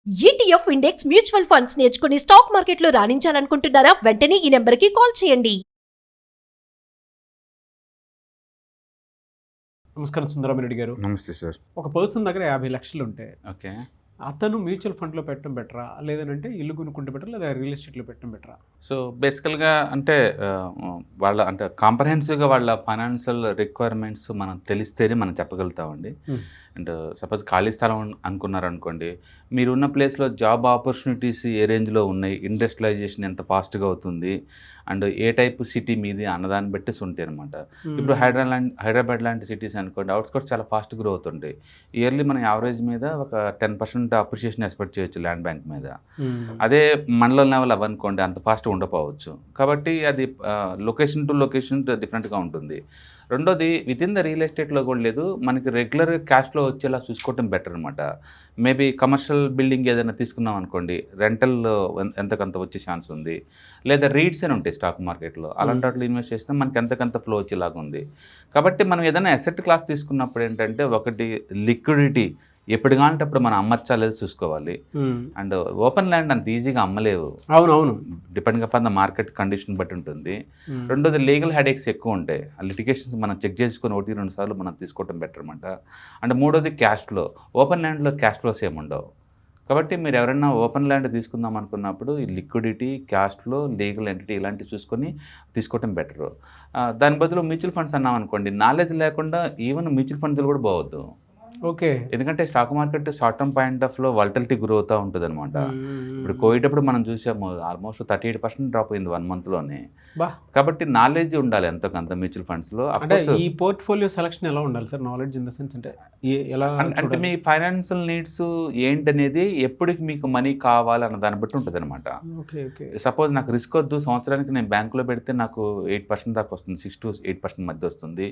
ETF index mutual funds నేర్చుకుని stock మార్కెట్లో రాణించాలనుకుంటున్నారా? వెంటనే ఈ నెంబర్కి కాల్ చేయండి. నమస్కారం సుందరమరెడ్డి గారు. నమస్తే సార్. ఒక పర్సన్ దగ్గర 50 లక్షలు ఉంటాయి. ఓకే. అతను మ్యూచువల్ ఫండ్లో పెట్టడం బెటరా, లేదంటే ఇల్లు కొనుక్కుంటే బెటరా, లేదా రియల్ ఎస్టేట్లో పెట్టడం బెటరా? సో బేసికల్గా అంటే వాళ్ళ అంటే కాంప్రహెన్సివ్గా వాళ్ళ ఫైనాన్షియల్ రిక్వైర్మెంట్స్ మనం తెలిస్తేనే మనం చెప్పగలుగుతామండి. అండ్ సపోజ్ ఖాళీ స్థలం అనుకున్నారనుకోండి, మీరున్న ప్లేస్లో జాబ్ ఆపర్చునిటీస్ ఏ రేంజ్లో ఉన్నాయి, ఇండస్ట్రియలైజేషన్ ఎంత ఫాస్ట్గా అవుతుంది, అండ్ ఏ టైప్ సిటీ మీది అన్నదాన్ని బట్టి ఉంటాయి అనమాట. ఇప్పుడు హైదరాబాద్ లాంటి సిటీస్ అనుకోండి, అవుట్స్కట్స్ చాలా ఫాస్ట్ గ్రో అవుతుంటాయి. ఇయర్లీ మనం యావరేజ్ మీద ఒక 10% అప్రిషియేషన్ ఎక్స్పెక్ట్ చేయొచ్చు ల్యాండ్ బ్యాంక్ మీద. అదే మండలం లెవెల్ అవ్వనుకోండి అంత ఫాస్ట్గా ఉండకపోవచ్చు. కాబట్టి అది లొకేషన్ టు లొకేషన్ డిఫరెంట్గా ఉంటుంది. రెండోది వితిన్ ద రియల్ ఎస్టేట్లో కూడా లేదు, మనకి రెగ్యులర్ క్యాష్ ఫ్లో వచ్చేలా చూసుకోవటం బెటర్ అనమాట. మేబీ కమర్షియల్ బిల్డింగ్ ఏదైనా తీసుకున్నాం అనుకోండి, రెంటల్ ఎంతకంత వచ్చే ఛాన్స్ ఉంది, లేదా రీట్స్ అని ఉంటాయి స్టాక్ మార్కెట్లో, అలాంటి వాటిలో ఇన్వెస్ట్ చేస్తే మనకి ఎంతకంత ఫ్లో వచ్చేలాగా ఉంది. కాబట్టి మనం ఏదైనా అసెట్ క్లాస్ తీసుకున్నప్పుడు ఏంటంటే, ఒకటి లిక్విడిటీ ఎప్పుడు కావాలంటే అప్పుడు మనం అమ్మచ్చా లేదు చూసుకోవాలి. అండ్ ఓపెన్ ల్యాండ్ అంత ఈజీగా అమ్మలేవు. అవునవును, depending upon the market condition బట్టి ఉంటుంది. రెండోది లీగల్ హెడేక్స్ ఎక్కువ ఉంటాయి. ఆ లిటిగేషన్స్ మనం చెక్ చేసుకొని 1-2 సార్లు మనం తీసుకోవడం బెటర్ అనమాట. అండ్ మూడోది క్యాష్ ఫ్లో. ఓపెన్ ల్యాండ్లో క్యాష్ ఫ్లోస్ ఏమి ఉండవు. కాబట్టి మీరు ఎవరైనా ఓపెన్ ల్యాండ్ తీసుకుందాం అనుకున్నప్పుడు ఈ liquidity, cash flow, legal entity ఇలాంటివి చూసుకొని తీసుకోవటం బెటరు. దాని బదులు మ్యూచువల్ ఫండ్స్ అన్నాం అనుకోండి, నాలెడ్జ్ లేకుండా ఈవెన్ మ్యూచువల్ ఫండ్స్లో కూడా పోవద్దు. ఓకే. ఎందుకంటే stock market short term point ఆఫ్లో వాలటిలిటీ గ్రో అవుతూ ఉంటుంది అనమాట. ఇప్పుడు కోవిడ్ అప్పుడు మనం చూసాము, ఆల్మోస్ట్ 38% డ్రాప్ అయింది 1 మంత్లోనే. కాబట్టి నాలెడ్జ్ ఉండాలి ఎంతకంత మ్యూచువల్ ఫండ్స్లో. ఈ పోర్ట్ఫోలియో సెలక్షన్ ఎలా ఉండాలి sir? Knowledge in the sense అంటే ఎలా, అంటే మీ ఫైనాన్షియల్ నీడ్స్ ఏంటనేది, ఎప్పటికి మీకు మనీ కావాలి అన్న దాన్ని బట్టి ఉంటుంది అనమాట. సపోజ్ నాకు రిస్క్ వద్దు, సంవత్సరానికి నేను బ్యాంకులో పెడితే నాకు 8% దాకా వస్తుంది, 6-8% మధ్య వస్తుంది,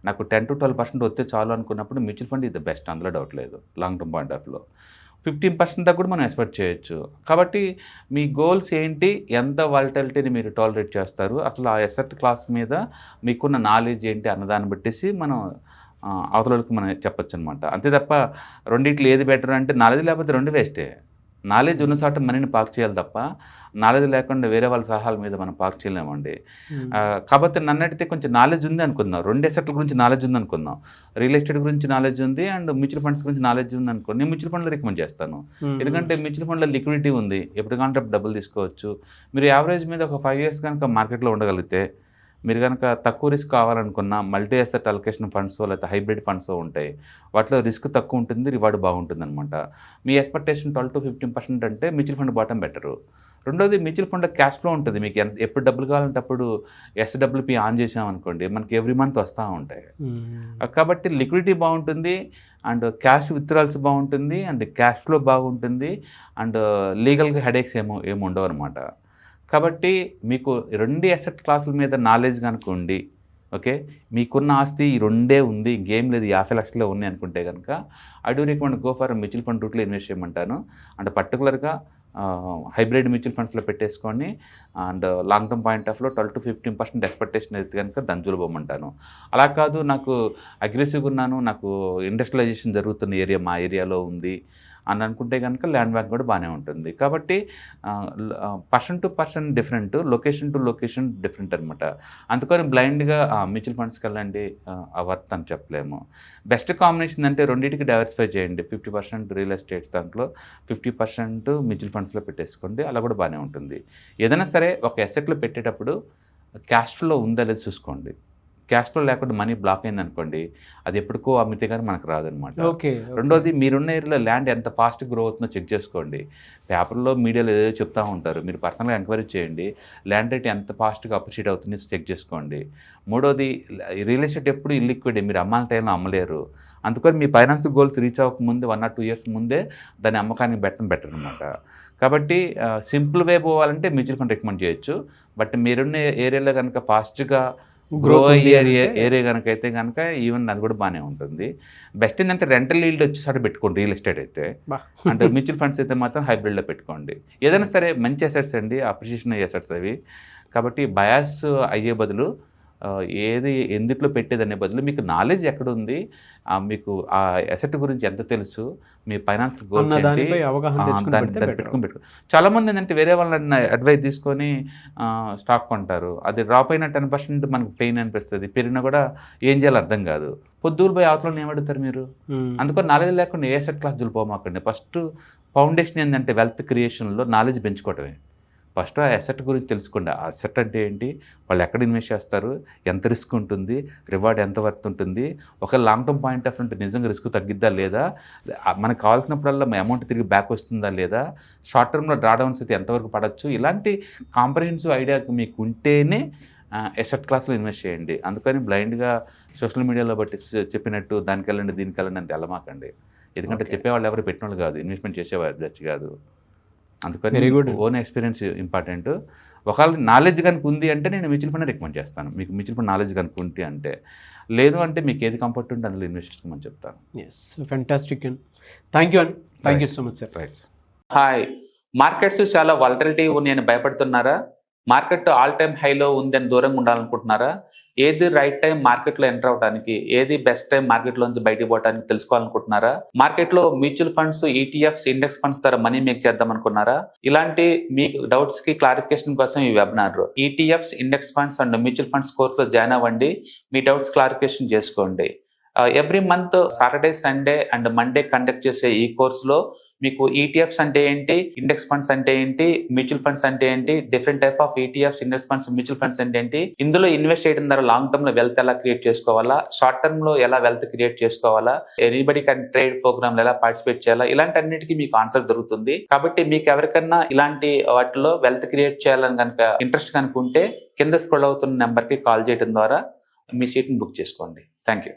నాకు 10-12% వస్తే చాలు అనుకున్నప్పుడు మ్యూచువల్ ఫండ్ ఇది బెస్ట్, అందులో డౌట్ లేదు. లాంగ్ టర్మ్ పాయింట్ ఆఫ్లో 15% దాకా కూడా మనం ఎక్స్పెక్ట్ చేయొచ్చు. కాబట్టి మీ గోల్స్ ఏంటి, ఎంత వాలటిలిటీని మీరు టాలరేట్ చేస్తారు, అసలు ఆ అసెట్ క్లాస్ మీద మీకున్న నాలెడ్జ్ ఏంటి అన్నదాన్ని బట్టేసి మనం అవతలకి మనం చెప్పొచ్చు అనమాట. అంతే తప్ప రెండిట్లో ఏది బెటర్ అంటే, నాలెడ్జ్ లేకపోతే రెండు వేస్టే. నాలెడ్జ్ ఉన్న చోట మనీని పార్క్ చేయాలి తప్ప, నాలెడ్జ్ లేకుండా వేరే వాళ్ళ సలహాల మీద మనం పార్క్ చేయలేమండి. కాబట్టి నన్ను అడిగితే కొంచెం నాలెడ్జ్ ఉంది అనుకుందాం, 2 అసెట్ల గురించి నాలెడ్జ్ ఉంది అనుకుందాం, రియల్ ఎస్టేట్ గురించి నాలెడ్జ్ ఉంది అండ్ మ్యూచువల్ ఫండ్స్ గురించి నాలెడ్జ్ ఉంది అనుకోండి, నేను మ్యూచువల్ ఫండ్లో రికమెండ్ చేస్తాను. ఎందుకంటే మ్యూచువల్ ఫండ్లో లిక్విడిటీ ఉంది, ఎప్పుడు కావాలంటే అప్పుడు డబ్బులు తీసుకోవచ్చు. మీరు యావరేజ్ మీద ఒక 5 years కనుక మార్కెట్లో ఉండగలిగితే, మీరు కనుక తక్కువ రిస్క్ కావాలనుకున్న మల్టీ అసెట్ అలొకేషన్ ఫండ్స్ లేకపోతే హైబ్రిడ్ ఫండ్స్ ఉంటాయి, వాటిలో రిస్క్ తక్కువ ఉంటుంది, రివార్డ్ బాగుంటుంది అనమాట. మీ ఎక్స్పెక్టేషన్ 12-15% అంటే మ్యూచువల్ ఫండ్ బాటం బెటరు. రెండోది మ్యూచువల్ ఫండ్లో క్యాష్ ఫ్లో ఉంటుంది, మీకు ఎప్పుడు డబ్బులు కావాలంటే అప్పుడు SWP ఆన్ చేసామనుకోండి, మనకి ఎవ్రీ మంత్ వస్తూ ఉంటాయి. కాబట్టి లిక్విడిటీ బాగుంటుంది, అండ్ క్యాష్ విత్డ్రాల్స్ బాగుంటుంది, అండ్ క్యాష్ ఫ్లో బాగుంటుంది, అండ్ లీగల్గా హెడేక్స్ ఏమి ఉండవు అనమాట. కాబట్టి మీకు 2 అసెట్ క్లాసుల మీద నాలెడ్జ్ కనుక ఉండి, ఓకే, మీకున్న ఆస్తి ఈ 2 ఉంది, ఇంకేం లేదు, 50 లక్షలు ఉన్నాయి అనుకుంటే కనుక, I do recommend go for mutual fund రూట్లో ఇన్వెస్ట్ చేయమంటాను. అండ్ పర్టికులర్గా హైబ్రిడ్ మ్యూచువల్ ఫండ్స్లో పెట్టేసుకొని, అండ్ లాంగ్ టర్మ్ పాయింట్ ఆఫ్లో 12-15% ఎక్స్పెక్టేషన్ అయితే కనుక దంజులు పోమంటాను. అలా కాదు, నాకు అగ్రెసివ్గా ఉన్నాను, నాకు ఇండస్ట్రియలైజేషన్ జరుగుతున్న ఏరియా మా ఏరియాలో ఉంది అని అనుకుంటే కనుక ల్యాండ్ బ్యాంక్ కూడా బాగానే ఉంటుంది. కాబట్టి person to person different, location to location different అనమాట. అందుకని బ్లైండ్గా మ్యూచువల్ ఫండ్స్కి వెళ్ళండి వర్త్ అని చెప్పలేము. బెస్ట్ కాంబినేషన్ అంటే రెండింటికి డైవర్సిఫై చేయండి. 50% రియల్ ఎస్టేట్స్ దాంట్లో, 50% మ్యూచువల్ ఫండ్స్లో పెట్టేసుకోండి, అలా కూడా బాగానే ఉంటుంది. ఏదైనా సరే ఒక అసెట్లో పెట్టేటప్పుడు క్యాష్ ఫ్లో ఉందా లేదా చూసుకోండి. క్యాష్ ఫ్లో లేకుండా మనీ బ్లాక్ అయింది అనుకోండి, అది ఎప్పటికో అమ్మితే కానీ మనకు రాదనమాట. రెండోది, మీరున్న ఏరియాలో ల్యాండ్ ఎంత ఫాస్ట్ గ్రో అవుతుందో చెక్ చేసుకోండి. పేపర్లో మీడియాలో ఏదో చెప్తూ ఉంటారు, మీరు పర్సనల్గా ఎంక్వైరీ చేయండి, ల్యాండ్ రేట్ ఎంత ఫాస్ట్గా అప్రిషియేట్ అవుతుందో చెక్ చేసుకోండి. మూడోది, రియల్ ఎస్టేట్ ఎప్పుడు ఇల్లిక్విడ్, మీరు అమ్మాల టైంలో అమ్మలేరు. అందుకని మీ ఫైనాన్స్ గోల్స్ రీచ్ అవ్వకముందే 1 or 2 years ముందే దాన్ని అమ్మకానికి పెట్టడం బెటర్ అనమాట. కాబట్టి సింపుల్ వే పోవాలంటే మ్యూచువల్ ఫండ్ రికమెండ్ చేయొచ్చు. బట్ మీరున్న ఏరియాలో కనుక ఫాస్ట్గా గ్రో అయ్యే ఏరియా కనుక అయితే కనుక ఈవెన్ అది కూడా బాగానే ఉంటుంది. బెస్ట్ ఏంటంటే రెంటల్ ఈల్డ్ వచ్చేసారి పెట్టుకోండి రియల్ ఎస్టేట్ అయితే, అంటే మ్యూచువల్ ఫండ్స్ అయితే మాత్రం హైబ్రిడ్లో పెట్టుకోండి. ఏదైనా సరే మంచి అసెట్స్ అండి, అప్రిషియేషన్ అయ్యే అసెట్స్ అవి. కాబట్టి బయాస్ అయ్యే బదులు ఏది ఎందుట్లో పెట్టేదనే బదులు మీకు నాలెడ్జ్ ఎక్కడుంది, మీకు ఆ అసెట్ గురించి ఎంత తెలుసు, మీ ఫైనాన్షియల్ గోల్స్ దానిపై అవగాహన తెచ్చుకుని పెడితే better. పెట్టుకుని చాలామంది ఏంటంటే వేరే వాళ్ళని అడ్వైస్ తీసుకొని స్టాక్ కొంటారు. అది డ్రాప్ అయిన 10% మనకు పెయిన్ అనిపిస్తుంది, పెరిగినా కూడా ఏం చేయాలో అర్థం కాదు. పొద్దులు పోయి అవతలను ఏమడుగుతారు మీరు? అందుకని నాలెడ్జ్ లేకుండా ఏ అసెట్ క్లాస్ దులిపోమాకండి. ఫస్ట్ ఫౌండేషన్ ఏంటంటే వెల్త్ క్రియేషన్లో నాలెడ్జ్ పెంచుకోవటమే. ఫస్ట్ ఆ అసెట్ గురించి తెలుసుకోండి. ఆ అసెట్ అంటే ఏంటి, వాళ్ళు ఎక్కడ ఇన్వెస్ట్ చేస్తారు, ఎంత రిస్క్ ఉంటుంది, రివార్డ్ ఎంత వర్త్ ఉంటుంది, ఒక లాంగ్ టర్మ్ పాయింట్ ఆఫ్ ఉంటే నిజంగా రిస్క్ తగ్గిద్దా లేదా, మనకు కావాల్సినప్పుడల్లా అమౌంట్ తిరిగి బ్యాక్ వస్తుందా లేదా, షార్ట్ టర్మ్లో డ్రాడౌన్స్ అయితే ఎంతవరకు పడవచ్చు, ఇలాంటి కాంప్రహెన్సివ్ ఐడియా మీకు ఉంటేనే అసెట్ క్లాస్లో ఇన్వెస్ట్ చేయండి. అందుకని బ్లైండ్గా సోషల్ మీడియాలో బట్టి చెప్పినట్టు దానికి వెళ్ళండి దీనికి వెళ్ళండి అంటే వెళ్ళమాకండి. ఎందుకంటే చెప్పేవాళ్ళు ఎవరు పెట్టిన వాళ్ళు కాదు, ఇన్వెస్ట్మెంట్ చేసేవారు జడ్జి కాదు. అందుకని very good. Own experience important. ఒకవేళ నాలెడ్జ్ కనుక ఉంది అంటే నేను మ్యూచువల్ ఫండ్ రికమెండ్ చేస్తాను. మీకు మ్యూచువల్ ఫండ్ నాలెడ్జ్ కనుక ఉంటే అంటే, లేదు అంటే మీకు ఏది కంఫర్ట్ ఉంటే అందులో ఇన్వెస్ట్ చేసుకోమని చెప్తాను. Yes, fantastic and thank you and thank you so much sir. Right. Hi, markets చాలా వాలటిలిటీ ఉన్నాయని భయపడుతున్నారా? మార్కెట్ ఆల్ టైమ్ హైలో ఉందని దూరంగా ఉండాలనుకుంటున్నారా? ఏది రైట్ టైం మార్కెట్లో ఎంటర్ అవడానికి, ఏది బెస్ట్ టైం మార్కెట్లోంచి బయటకు పోవడానికి తెలుసుకోవాలనుకుంటున్నారా? మార్కెట్లో mutual funds, ETFs, index funds ద్వారా మనీ మేక్ చేద్దాం అనుకున్నారా? ఇలాంటి మీ డౌట్స్ కి క్లారిఫికేషన్ కోసం ఈ webinar ETFs, index funds and mutual funds కోర్సులో జాయిన్ అవ్వండి. మీ డౌట్స్ క్లారిఫికేషన్ చేసుకోండి. Every month Saturday, Sunday and Monday conduct చేసే ఈ కోర్సులో మీకు ఈటీఎఫ్స్ అంటే ఏంటి, ఇండెక్స్ ఫండ్స్ అంటే ఏంటి, మ్యూచువల్ ఫండ్స్ అంటే ఏంటి, different type of ETFs, index funds, mutual funds అంటే ఏంటి, ఇందులో ఇన్వెస్ట్ చేయడం ద్వారా లాంగ్ టర్మ్ లో వెల్త్ ఎలా క్రియేట్ చేసుకోవాలా, షార్ట్ టర్మ్ లో ఎలా వెల్త్ క్రియేట్ చేసుకోవాలా, ఎనీబడి కెన్ ట్రేడ్ ప్రోగ్రామ్ ఎలా పార్టిసిపేట్ చేయాలా, ఇలాంటి అన్నిటికీ మీకు ఆన్సర్ దొరుకుతుంది. కాబట్టి మీకు ఎవరికన్నా ఇలాంటి వాటిలో వెల్త్ క్రియేట్ చేయాలని కనుక ఇంట్రెస్ట్ కనుక ఉంటే కింద స్క్రోల్ అవుతున్న నెంబర్ కి కాల్ చేయడం ద్వారా మీ సీట్ని బుక్ చేసుకోండి. Thank you.